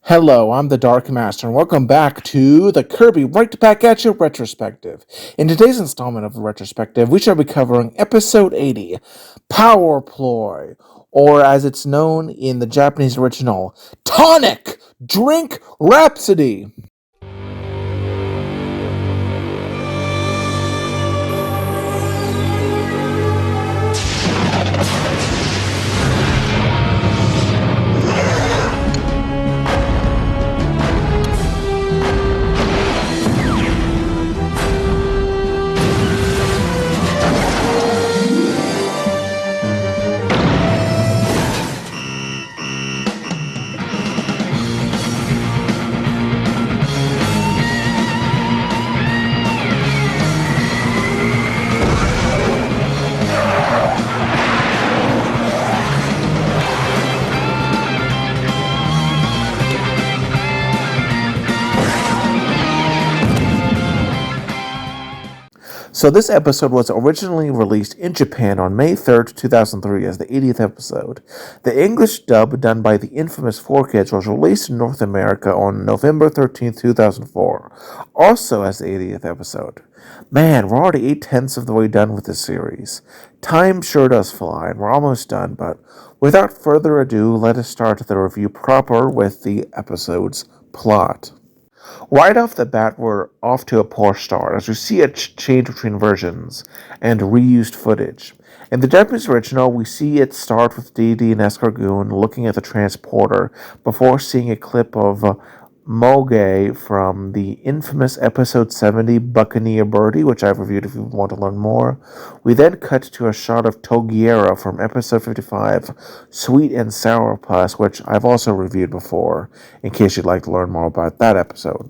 Hello, I'm the Dark Master, and welcome back to the Kirby Right Back at You Retrospective. In today's installment of the Retrospective, we shall be covering Episode 80, Power Ploy, or as it's known in the Japanese original, Tonic Drink Rhapsody. So this episode was originally released in Japan on May 3rd, 2003 as the 80th episode. The English dub done by the infamous 4Kids was released in North America on November 13th, 2004, also as the 80th episode. Man, we're already 8/10 of the way done with this series. Time sure does fly, and we're almost done, but without further ado, let us start the review proper with the episode's plot. Right off the bat, we're off to a poor start, as we see a change between versions and reused footage. In the Japanese original, we see it start with Dedede and Escargoon looking at the transporter before seeing a clip of Moge from the infamous episode 70 Buccaneer Birdie, which I've reviewed if you want to learn more. We then cut to a shot of Togiera from episode 55 Sweet and Sour Puss, which I've also reviewed before, in case you'd like to learn more about that episode.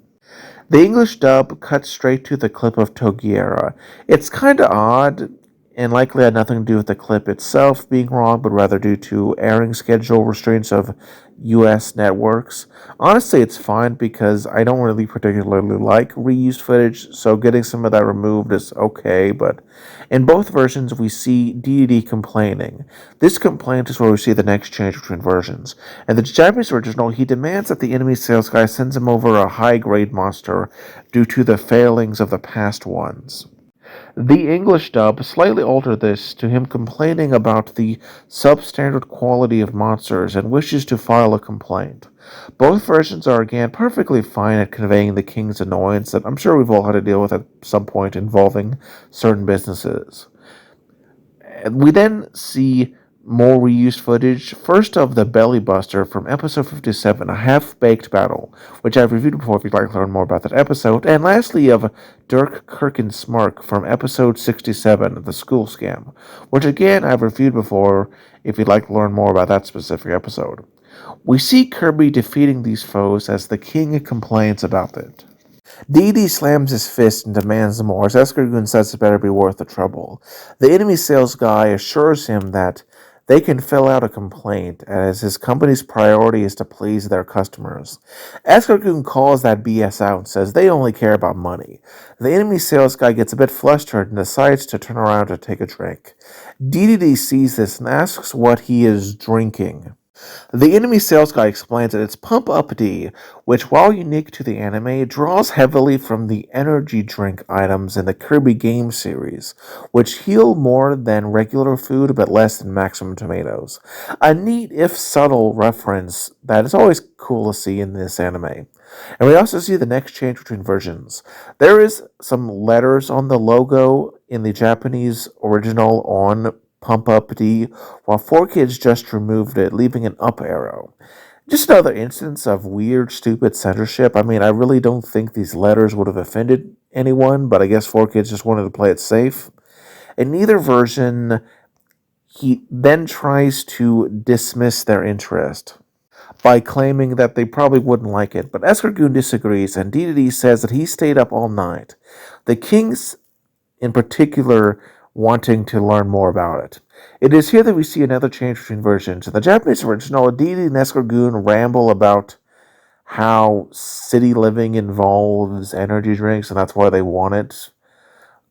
The English dub cuts straight to the clip of Togiera. It's kinda odd, and likely had nothing to do with the clip itself being wrong, but rather due to airing schedule restraints of US networks. Honestly, it's fine because I don't really particularly like reused footage, so getting some of that removed is okay, but in both versions we see Dedede complaining. This complaint is where we see the next change between versions. In the Japanese original, he demands that the enemy sales guy sends him over a high-grade monster due to the failings of the past ones. The English dub slightly altered this to him complaining about the substandard quality of monsters and wishes to file a complaint. Both versions are again perfectly fine at conveying the king's annoyance that I'm sure we've all had to deal with at some point involving certain businesses. We then see more reused footage, first of the Belly Buster from episode 57, A Half-Baked Battle, which I've reviewed before if you'd like to learn more about that episode, and lastly of Dirk Kirkensmark from episode 67, The School Scam, which again I've reviewed before if you'd like to learn more about that specific episode. We see Kirby defeating these foes as the king complains about it. Dedede slams his fist and demands more, as Escargoon says it better be worth the trouble. The enemy sales guy assures him that they can fill out a complaint, as his company's priority is to please their customers. Escargoon calls that BS out and says they only care about money. The enemy sales guy gets a bit flustered and decides to turn around to take a drink. Dedede sees this and asks what he is drinking. The enemy sales guy explains that it's Pump Up D, which, while unique to the anime, draws heavily from the energy drink items in the Kirby game series, which heal more than regular food but less than Maximum Tomatoes. A neat, if subtle, reference that is always cool to see in this anime. And we also see the next change between versions. There is some letters on the logo in the Japanese original on Pump Up D, while 4Kids just removed it, leaving an up arrow. Just another instance of weird, stupid censorship. I mean, I really don't think these letters would have offended anyone, but I guess 4Kids just wanted to play it safe. In neither version, he then tries to dismiss their interest by claiming that they probably wouldn't like it, but Escargoon disagrees, and Dedede says that he stayed up all night. The Kings, in particular, wanting to learn more about it. It is here that we see another change between versions. In the Japanese original, Dedede and Escargoon ramble about how city living involves energy drinks, and that's why they want it.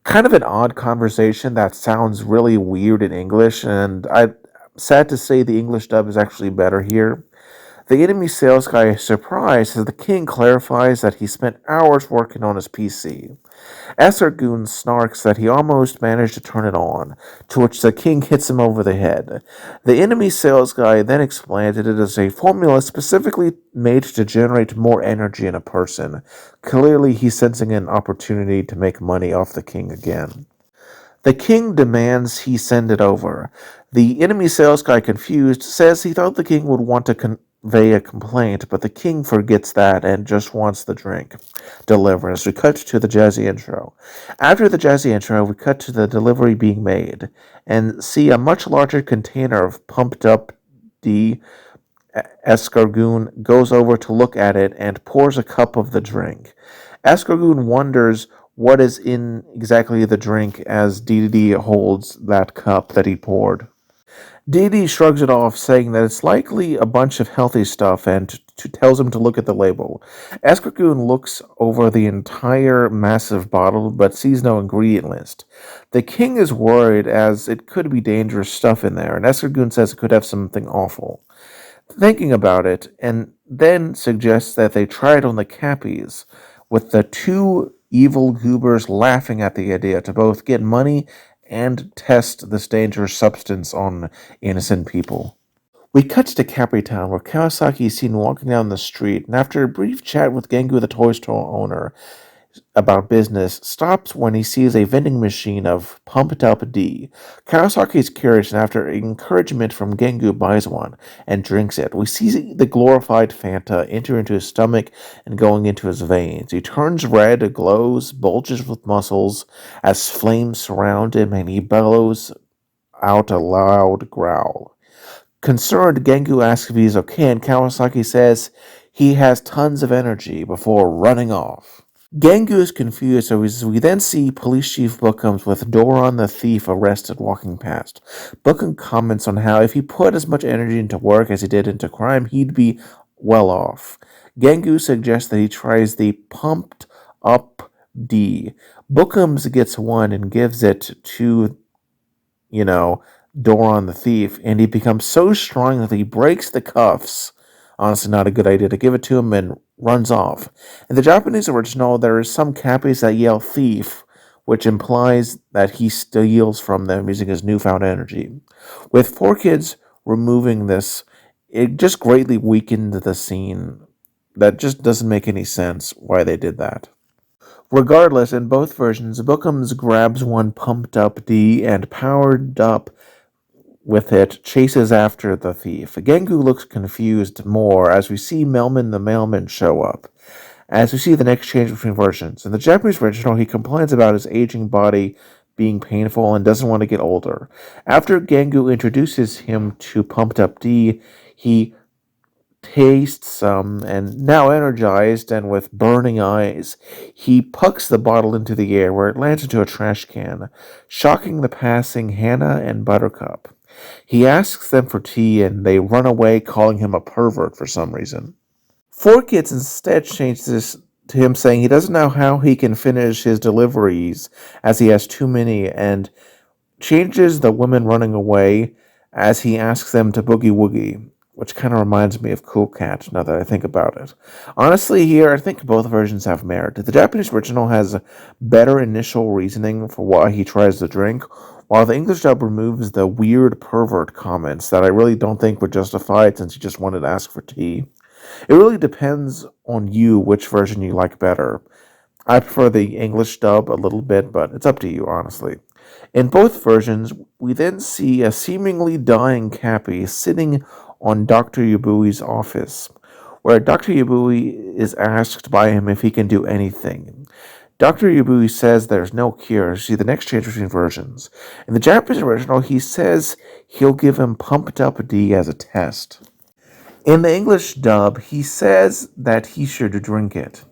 Kind of an odd conversation that sounds really weird in English, and I'm sad to say the English dub is actually better here. The enemy sales guy is surprised as the king clarifies that he spent hours working on his PC. Esargoon snarks that he almost managed to turn it on, to which the king hits him over the head. The enemy sales guy then explains that it is a formula specifically made to generate more energy in a person. Clearly, he's sensing an opportunity to make money off the king again. The king demands he send it over. The enemy sales guy, confused, says he thought the king would want to convey a complaint, but the king forgets that and just wants the drink delivered. As we cut to the jazzy intro. After the jazzy intro, we cut to the delivery being made and see a much larger container of pumped up D. Escargoon goes over to look at it and pours a cup of the drink. Escargoon wonders what is in exactly the drink as Dedede holds that cup that he poured. Dedede shrugs it off, saying that it's likely a bunch of healthy stuff and tells him to look at the label. Escargoon looks over the entire massive bottle but sees no ingredient list. The king is worried as it could be dangerous stuff in there, and Escargoon says it could have something awful. Thinking about it, and then suggests that they try it on the Cappies, with the two evil goobers laughing at the idea to both get money and test this dangerous substance on innocent people. We cut to Capri Town, where Kawasaki is seen walking down the street, and after a brief chat with Gengu, the toy store owner, about business, stops when he sees a vending machine of pumped up D. Kawasaki is curious, and after encouragement from Gengu, buys one and drinks it. We see the glorified Fanta enter into his stomach and going into his veins. He turns red, glows, bulges with muscles as flames surround him, and he bellows out a loud growl. Concerned, Gengu asks if he's okay, and Kawasaki says he has tons of energy before running off. Gengu is confused, so we then see Police Chief Bookums with Doron the thief arrested walking past. Bookum comments on how if he put as much energy into work as he did into crime, he'd be well off. Gengu suggests that he tries the pumped up D. Bookums gets one and gives it to, Doron the thief, and he becomes so strong that he breaks the cuffs. Honestly, not a good idea to give it to him, and runs off. In the Japanese original, there is some Cappies that yell thief, which implies that he steals from them using his newfound energy. With 4Kids removing this, it just greatly weakened the scene. That just doesn't make any sense why they did that. Regardless, in both versions, Bookums grabs one pumped up D and powered up with it, chases after the thief. Gengu looks confused more as we see Melman the mailman show up. As we see the next change between versions. In the Japanese original, he complains about his aging body being painful and doesn't want to get older. After Gengu introduces him to Pumped Up D, he tastes some, and now energized and with burning eyes, he pucks the bottle into the air where it lands into a trash can, shocking the passing Hannah and Buttercup. He asks them for tea, and they run away, calling him a pervert for some reason. 4Kids instead change this to him saying he doesn't know how he can finish his deliveries as he has too many, and changes the women running away as he asks them to boogie woogie, which kind of reminds me of Cool Cat now that I think about it. Honestly, here, I think both versions have merit. The Japanese original has better initial reasoning for why he tries to drink, while the English dub removes the weird pervert comments that I really don't think were justified since he just wanted to ask for tea. It really depends on you which version you like better. I prefer the English dub a little bit, but it's up to you, honestly. In both versions, we then see a seemingly dying Cappy sitting on Dr. Yabui's office, where Dr. Yabui is asked by him if he can do anything. Dr. Yabui says there's no cure. See the next change between versions. In the Japanese original, he says he'll give him Pumped Up D as a test. In the English dub, he says that he should drink it.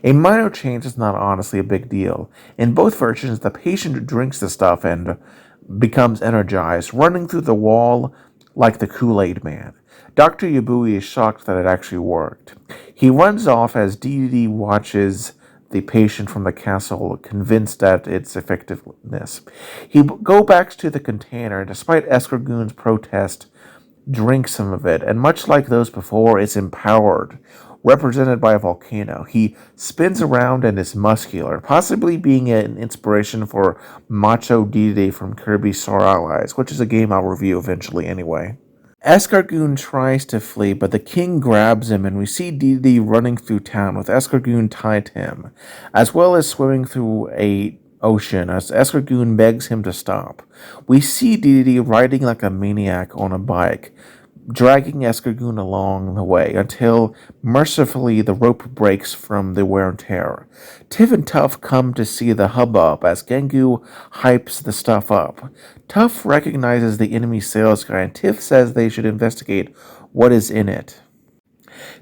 A minor change is not honestly a big deal. In both versions, the patient drinks the stuff and becomes energized, running through the wall like the Kool-Aid Man. Dr. Yabui is shocked that it actually worked. He runs off as Dedede watches the patient from the castle, convinced at its effectiveness. He go back to the container, and despite Escargoon's protest, drink some of it, and much like those before, is empowered, represented by a volcano. He spins around and is muscular, possibly being an inspiration for Macho Dedede from Kirby Star Allies, which is a game I'll review eventually anyway. Escargoon tries to flee, but the king grabs him, and we see Dedede running through town with Escargoon tied to him, as well as swimming through a ocean as Escargoon begs him to stop. We see Dedede riding like a maniac on a bike, dragging Escargoon along the way until, mercifully, the rope breaks from the wear and tear. Tiff and Tuff come to see the hubbub as Gengu hypes the stuff up. Tuff recognizes the enemy sales guy, and Tiff says they should investigate what is in it.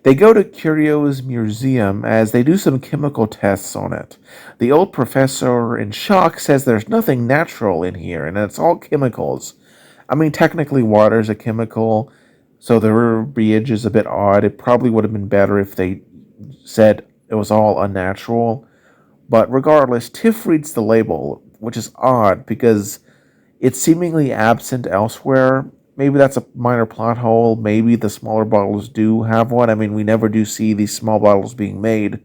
They go to Curio's museum as they do some chemical tests on it. The old professor, in shock, says there's nothing natural in here, and it's all chemicals. I mean, technically water's a chemical, so the verbiage is a bit odd. It probably would have been better if they said it was all unnatural. But regardless, Tiff reads the label, which is odd because it's seemingly absent elsewhere. Maybe that's a minor plot hole. Maybe the smaller bottles do have one. I mean, we never do see these small bottles being made.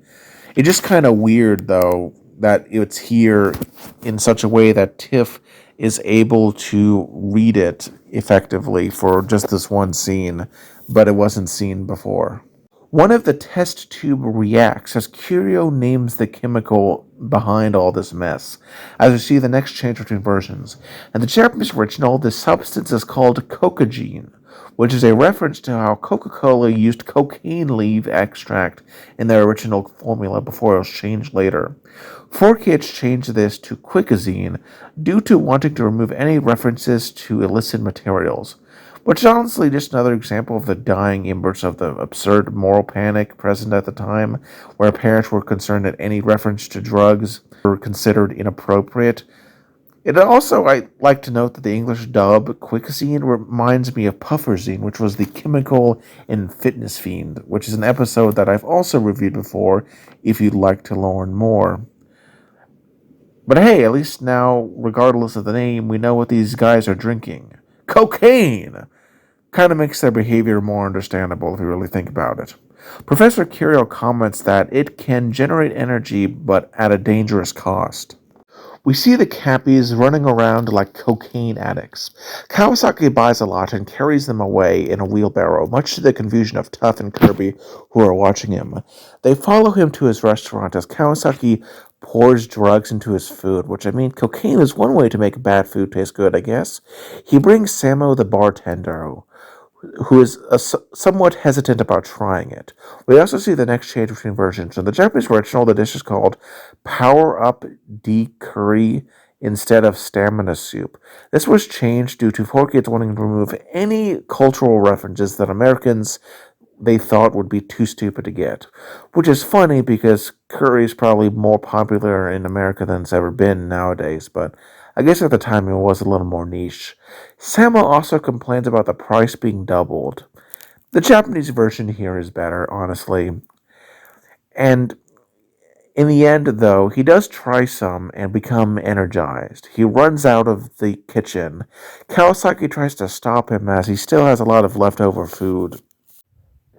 It's just kind of weird, though, that it's here in such a way that Tiff is able to read it effectively for just this one scene, but it wasn't seen before. One of the test tube reacts as Curio names the chemical behind all this mess, as we see the next change between versions. In the Japanese original, this substance is called cocaine, which is a reference to how Coca-Cola used cocaine leaf extract in their original formula before it was changed later. 4Kids changed this to quicazine due to wanting to remove any references to illicit materials, which is honestly just another example of the dying embers of the absurd moral panic present at the time, where parents were concerned that any reference to drugs were considered inappropriate. It also, I like to note that the English dub, quicazine, reminds me of pufferzine, which was the chemical in Fitness Fiend, which is an episode that I've also reviewed before, if you'd like to learn more. But hey, at least now, regardless of the name, we know what these guys are drinking. Cocaine! Kind of makes their behavior more understandable if you really think about it. Professor Curio comments that it can generate energy, but at a dangerous cost. We see the Cappies running around like cocaine addicts. Kawasaki buys a lot and carries them away in a wheelbarrow, much to the confusion of Tuff and Kirby, who are watching him. They follow him to his restaurant as Kawasaki pours drugs into his food, which, I mean, cocaine is one way to make bad food taste good, I guess. He brings Samo the bartender, who is somewhat hesitant about trying it. We also see the next change between versions. In the Japanese original, the dish is called Power Up D Curry instead of Stamina Soup. This was changed due to 4Kids wanting to remove any cultural references that Americans they thought would be too stupid to get. Which is funny because curry is probably more popular in America than it's ever been nowadays, but I guess at the time it was a little more niche. Samo also complains about the price being doubled. The Japanese version here is better, honestly. And in the end, though, he does try some and become energized. He runs out of the kitchen. Kawasaki tries to stop him as he still has a lot of leftover food.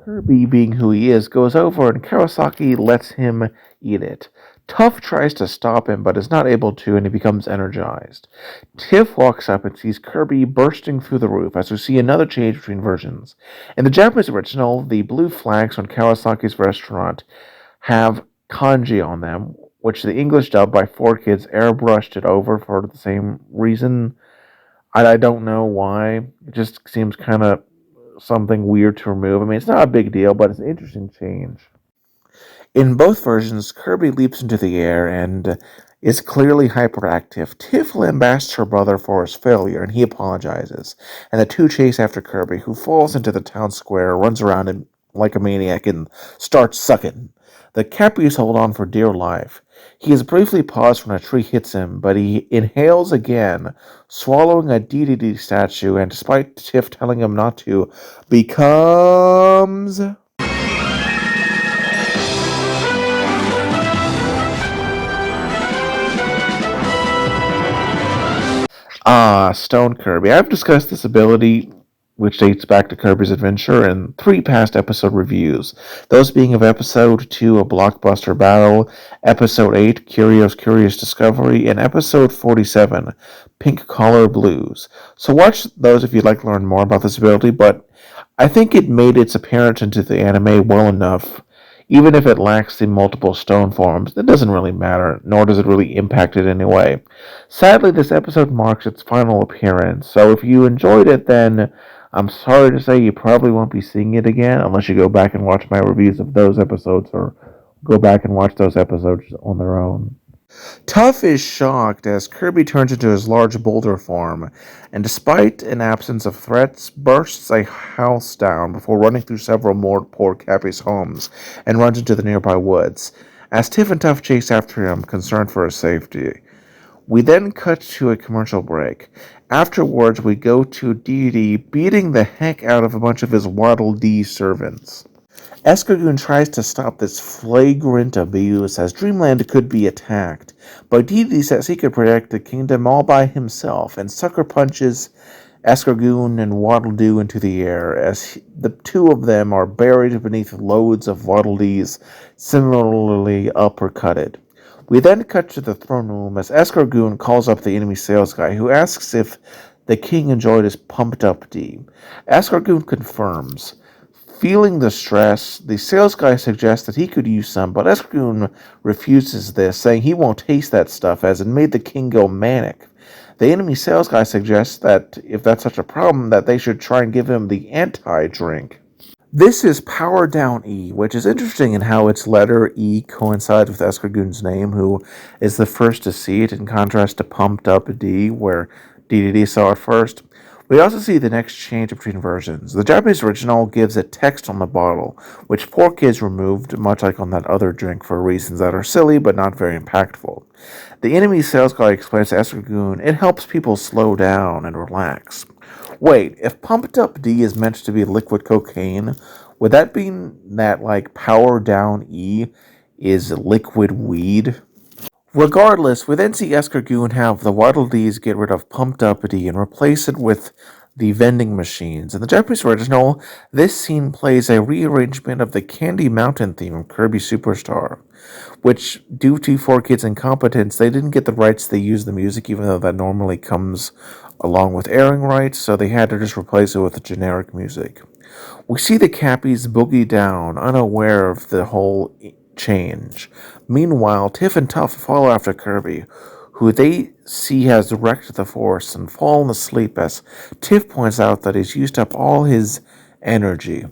Kirby, being who he is, goes over and Kawasaki lets him eat it. Tuff tries to stop him but is not able to, and he becomes energized. Tiff walks up and sees Kirby bursting through the roof as we see another change between versions. In the Japanese original, the blue flags on Kawasaki's restaurant have kanji on them, which the English dub by 4Kids airbrushed it over for the same reason. I don't know why. It just seems kind of something weird to remove. I mean, it's not a big deal, but it's an interesting change. In both versions, Kirby leaps into the air and is clearly hyperactive. Tiff lambasts her brother for his failure, and he apologizes. And the two chase after Kirby, who falls into the town square, runs around him like a maniac, and starts sucking. The Cappies hold on for dear life. He is briefly paused when a tree hits him, but he inhales again, swallowing a Dedede statue, and despite Tiff telling him not to, becomes... Stone Kirby. I've discussed this ability which dates back to Kirby's adventure, and 3 past episode reviews. Those being of Episode 2, A Blockbuster Battle, Episode 8, Curious Discovery, and Episode 47, Pink Collar Blues. So watch those if you'd like to learn more about this ability, but I think it made its appearance into the anime well enough. Even if it lacks the multiple stone forms, it doesn't really matter, nor does it really impact it in any way. Sadly, this episode marks its final appearance, so if you enjoyed it, then I'm sorry to say you probably won't be seeing it again unless you go back and watch my reviews of those episodes or go back and watch those episodes on their own. Tuff is shocked as Kirby turns into his large boulder form, and despite an absence of threats, bursts a house down before running through several more poor Cappy's homes and runs into the nearby woods. As Tiff and Tuff chase after him, concerned for his safety. We then cut to a commercial break. Afterwards, we go to Dedede beating the heck out of a bunch of his Waddle Dee servants. Escargoon tries to stop this flagrant abuse as Dreamland could be attacked, but Dedede says he could protect the kingdom all by himself and sucker punches Escargoon and Waddle Doo into the air as the two of them are buried beneath loads of Waddle Dees similarly uppercutted. We then cut to the throne room as Escargoon calls up the enemy sales guy who asks if the king enjoyed his pumped up D. Escargoon confirms. Feeling the stress, the sales guy suggests that he could use some, but Escargoon refuses this, saying he won't taste that stuff as it made the king go manic. The enemy sales guy suggests that if that's such a problem, that they should try and give him the anti-drink. This is Power Down E, which is interesting in how its letter E coincides with Escargoon's name, who is the first to see it, in contrast to Pumped Up D, where Dedede saw it first. We also see the next change between versions. The Japanese original gives it text on the bottle, which 4Kids removed, much like on that other drink, for reasons that are silly but not very impactful. The enemy sales guy explains to Escargoon it helps people slow down and relax. Wait, if Pumped Up D is meant to be liquid cocaine, would that mean that, like, Power Down E is liquid weed? Regardless, we then see Escargoon have the Waddle Dees get rid of Pumped Up D and replace it with the vending machines. In the Japanese original, this scene plays a rearrangement of the Candy Mountain theme of Kirby Superstar, which, due to 4Kids' incompetence, they didn't get the rights to use the music, even though that normally comes along with airing rights, so they had to just replace it with generic music. We see the Cappies boogie down, unaware of the whole change. Meanwhile, Tiff and Tuff follow after Kirby, who they see has wrecked the force and fallen asleep as Tiff points out that he's used up all his energy.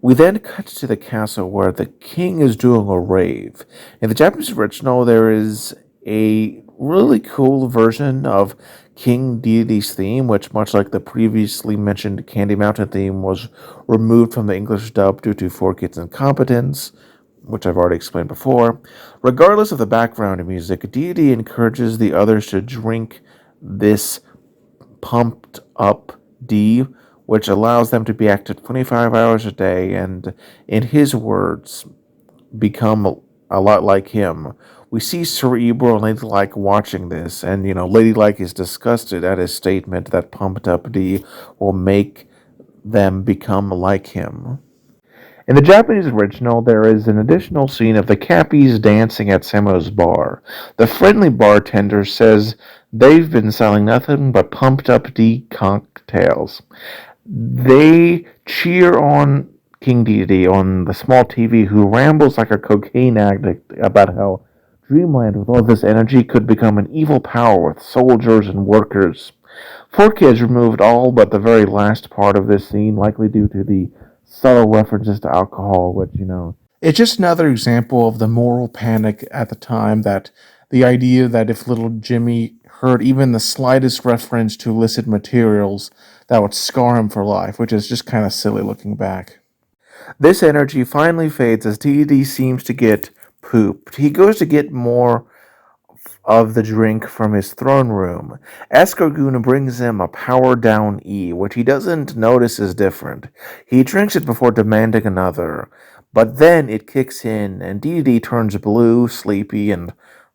We then cut to the castle where the king is doing a rave. In the Japanese original, there is a really cool version of King Dedede's theme, which, much like the previously mentioned Candy Mountain theme, was removed from the English dub due to 4Kids' incompetence, which I've already explained before. Regardless of the background music, Dedede encourages the others to drink this pumped up D, which allows them to be active 25 hours a day and, in his words, become a lot like him. We see Cerebral and Ladylike watching this, and, Ladylike is disgusted at his statement that pumped up D will make them become like him. In the Japanese original, there is an additional scene of the Cappies dancing at Samo's bar. The friendly bartender says they've been selling nothing but pumped up D cocktails. They cheer on King Dedede on the small TV, who rambles like a cocaine addict about how Dreamland with all this energy could become an evil power with soldiers and workers. 4Kids removed all but the very last part of this scene, likely due to the subtle references to alcohol, which, it's just another example of the moral panic at the time, that the idea that if little Jimmy heard even the slightest reference to illicit materials, that would scar him for life, which is just kind of silly looking back. This energy finally fades as Dedede seems to get pooped. He goes to get more of the drink from his throne room. Escargoon brings him a Power Down E, which he doesn't notice is different. He drinks it before demanding another, but then it kicks in, and Dedede turns blue, sleepy, and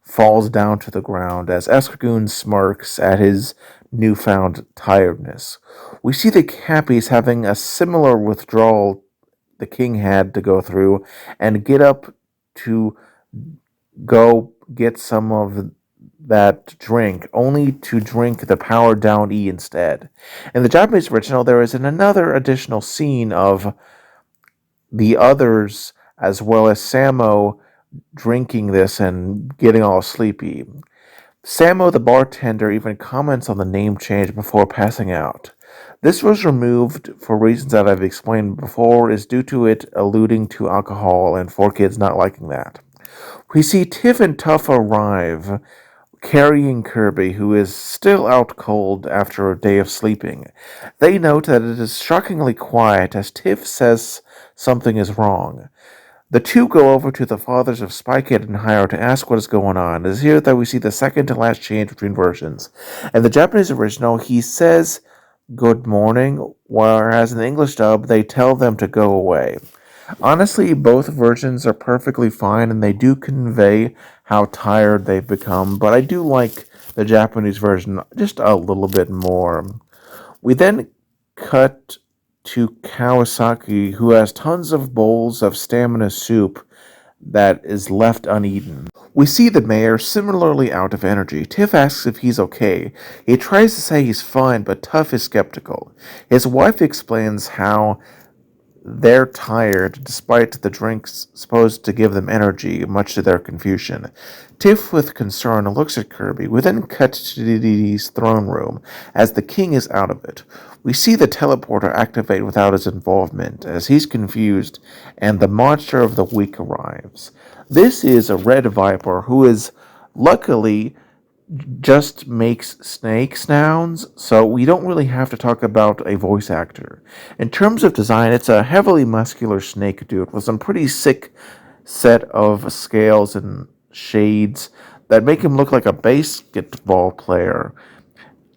falls down to the ground as Escargoon smirks at his newfound tiredness. We see the Cappies having a similar withdrawal the king had to go through and get up to go get some of that drink, only to drink the powered down E instead. In the Japanese original, there is another additional scene of the others as well as Samo drinking this and getting all sleepy. Samo, the bartender, even comments on the name change before passing out. This was removed for reasons that I've explained before, is due to it alluding to alcohol and 4Kids not liking that. We see Tiff and Tuff arrive, carrying Kirby, who is still out cold after a day of sleeping. They note that it is shockingly quiet as Tiff says something is wrong. The two go over to the fathers of Spykit and Hyro to ask what is going on. It is here that we see the second to last change between versions. In the Japanese original, he says good morning, whereas in the English dub, they tell them to go away. Honestly, both versions are perfectly fine and they do convey how tired they've become, but I do like the Japanese version just a little bit more. We then cut to Kawasaki, who has tons of bowls of stamina soup that is left uneaten. We see the mayor similarly out of energy. Tiff asks if he's okay. He tries to say he's fine, but Tuff is skeptical. His wife explains how they're tired, despite the drinks supposed to give them energy, much to their confusion. Tiff, with concern, looks at Kirby. We then cut to Dedede's throne room, as the king is out of it. We see the teleporter activate without his involvement, as he's confused, and the monster of the week arrives. This is a red viper who is, luckily, just makes snake sounds, so we don't really have to talk about a voice actor. In terms of design, it's a heavily muscular snake dude with some pretty sick set of scales and shades that make him look like a basketball player.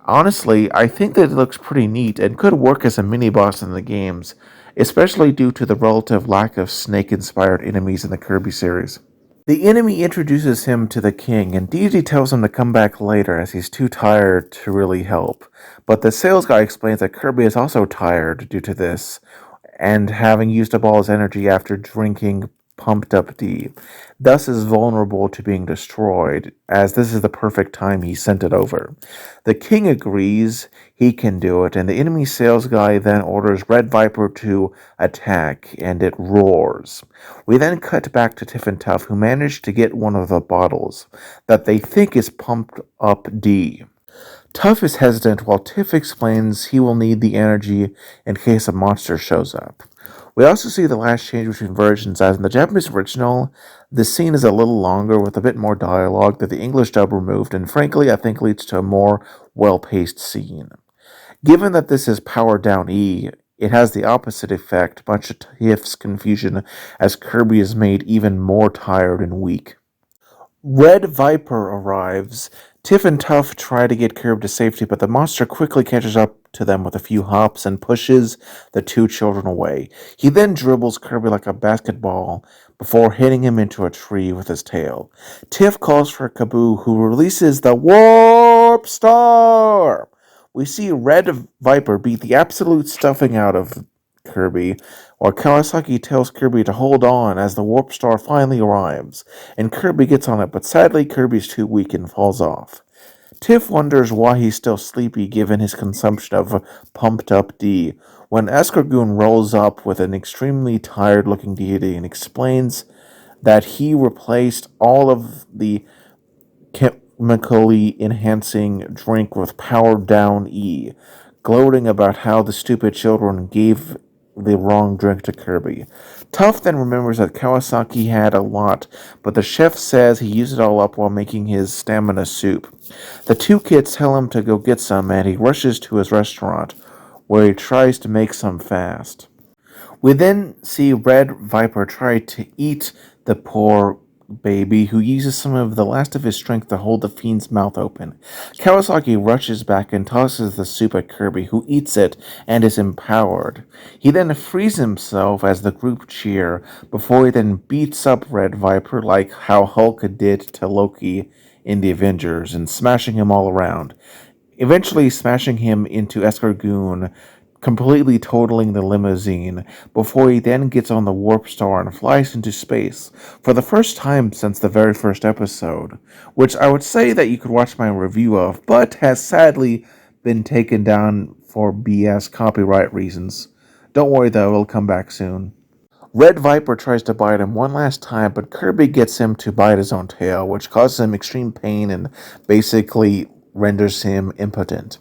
Honestly, I think that it looks pretty neat and could work as a mini-boss in the games, especially due to the relative lack of snake-inspired enemies in the Kirby series. The enemy introduces him to the king, and Dedede tells him to come back later as he's too tired to really help. But the sales guy explains that Kirby is also tired due to this, and having used up all his energy after drinking pumped up D, thus is vulnerable to being destroyed, as this is the perfect time he sent it over. The king agrees he can do it, and the enemy sales guy then orders Red Viper to attack, and it roars. We then cut back to Tiff and Tuff, who manage to get one of the bottles that they think is pumped up D. Tuff is hesitant while Tiff explains he will need the energy in case a monster shows up. We also see the last change between versions, as in the Japanese original, the scene is a little longer with a bit more dialogue that the English dub removed, and frankly I think leads to a more well-paced scene. Given that this is powered down E, it has the opposite effect, much to Tiff's confusion, as Kirby is made even more tired and weak. Red Viper arrives. Tiff and Tuff try to get Kirby to safety, but the monster quickly catches up to them with a few hops and pushes the two children away. He then dribbles Kirby like a basketball before hitting him into a tree with his tail. Tiff calls for Kaboo, who releases the Warp Star! We see Red Viper beat the absolute stuffing out of Kirby, while Kawasaki tells Kirby to hold on as the Warp Star finally arrives, and Kirby gets on it, but sadly Kirby's too weak and falls off. Tiff wonders why he's still sleepy given his consumption of pumped up D, when Escargoon rolls up with an extremely tired looking deity and explains that he replaced all of the chemically enhancing drink with powered down E, gloating about how the stupid children gave the wrong drink to Kirby. Tuff then remembers that Kawasaki had a lot, but the chef says he used it all up while making his stamina soup. The two kids tell him to go get some, and he rushes to his restaurant, where he tries to make some fast. We then see Red Viper try to eat the poor baby who uses some of the last of his strength to hold the fiend's mouth open. Kawasaki rushes back and tosses the soup at Kirby, who eats it and is empowered. He then frees himself as the group cheer, before he then beats up Red Viper like how Hulk did to Loki in the Avengers, and smashing him all around. Eventually smashing him into Escargoon, completely totaling the limousine, before he then gets on the Warp Star and flies into space, for the first time since the very first episode, which I would say that you could watch my review of, but has sadly been taken down for BS copyright reasons. Don't worry though, it'll come back soon. Red Viper tries to bite him one last time, but Kirby gets him to bite his own tail, which causes him extreme pain and basically renders him impotent.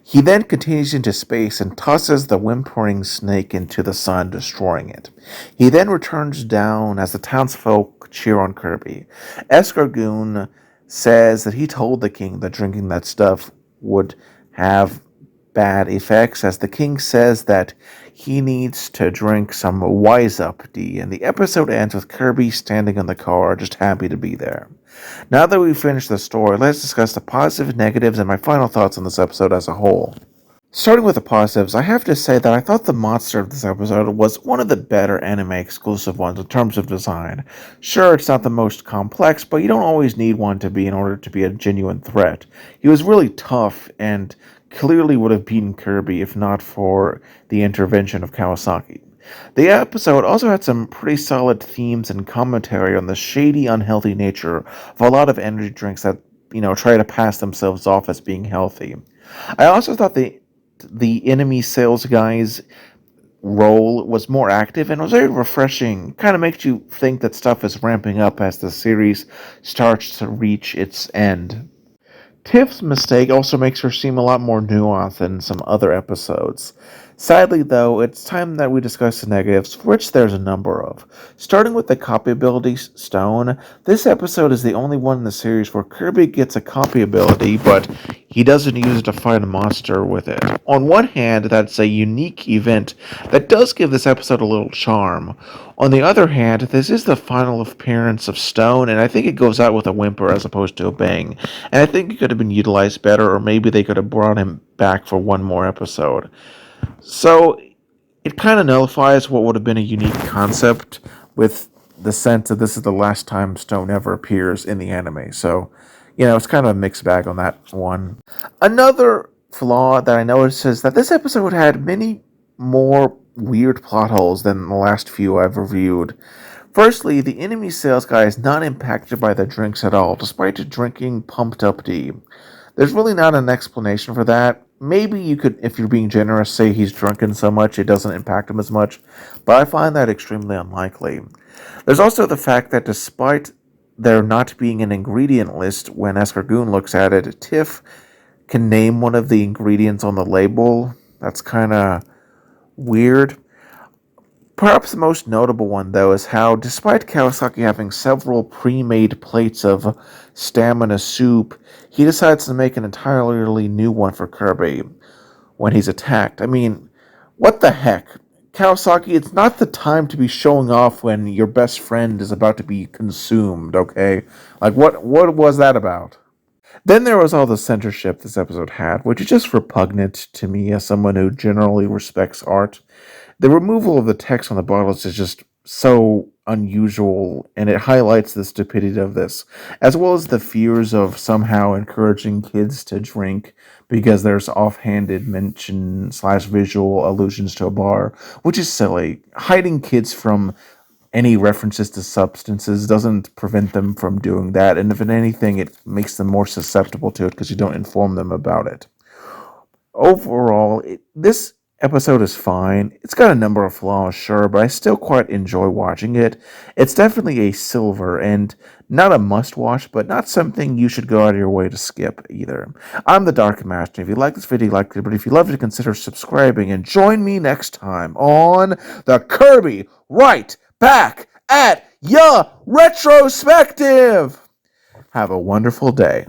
He then continues into space and tosses the whimpering snake into the sun, destroying it. He then returns down as the townsfolk cheer on Kirby. Escargoon says that he told the king that drinking that stuff would have bad effects, as the king says that he needs to drink some Wise Up D, and the episode ends with Kirby standing in the car, just happy to be there. Now that we've finished the story, let's discuss the positives, negatives, and my final thoughts on this episode as a whole. Starting with the positives, I have to say that I thought the monster of this episode was one of the better anime exclusive ones in terms of design. Sure, it's not the most complex, but you don't always need one to be in order to be a genuine threat. He was really tough and clearly would have beaten Kirby if not for the intervention of Kawasaki. The episode also had some pretty solid themes and commentary on the shady, unhealthy nature of a lot of energy drinks that, try to pass themselves off as being healthy. I also thought the enemy sales guy's role was more active and was very refreshing. Kind of makes you think that stuff is ramping up as the series starts to reach its end. Tiff's mistake also makes her seem a lot more nuanced than some other episodes. Sadly, though, it's time that we discuss the negatives, for which there's a number of. Starting with the copy ability stone, this episode is the only one in the series where Kirby gets a copy ability, but he doesn't use it to fight a monster with it. On one hand, that's a unique event that does give this episode a little charm. On the other hand, this is the final appearance of Stone, and I think it goes out with a whimper as opposed to a bang. And I think it could have been utilized better, or maybe they could have brought him back for one more episode. So it kind of nullifies what would have been a unique concept with the sense that this is the last time Stone ever appears in the anime. So, it's kind of a mixed bag on that one. Another flaw that I noticed is that this episode had many more weird plot holes than the last few I've reviewed. Firstly, the enemy sales guy is not impacted by the drinks at all, despite drinking pumped up D. There's really not an explanation for that. Maybe you could, if you're being generous, say he's drunken so much it doesn't impact him as much, but I find that extremely unlikely. There's also the fact that despite there not being an ingredient list when Escargoon looks at it, Tiff can name one of the ingredients on the label. That's kind of weird. Perhaps the most notable one, though, is how, despite Kawasaki having several pre-made plates of stamina soup, he decides to make an entirely new one for Kirby when he's attacked. I mean, what the heck? Kawasaki, it's not the time to be showing off when your best friend is about to be consumed, okay? Like, what was that about? Then there was all the censorship this episode had, which is just repugnant to me as someone who generally respects art. The removal of the text on the bottles is just so unusual, and it highlights the stupidity of this, as well as the fears of somehow encouraging kids to drink because there's offhanded mention / visual allusions to a bar, which is silly. Hiding kids from any references to substances doesn't prevent them from doing that, and if anything, it makes them more susceptible to it because you don't inform them about it. Overall, this episode is fine. It's got a number of flaws, sure, but I still quite enjoy watching it. It's definitely a silver and not a must-watch, but not something you should go out of your way to skip either. I'm the Dark Master. If you like this video, like it, but if you love it, consider subscribing and join me next time on the Kirby Right Back at Ya Retrospective. Have a wonderful day.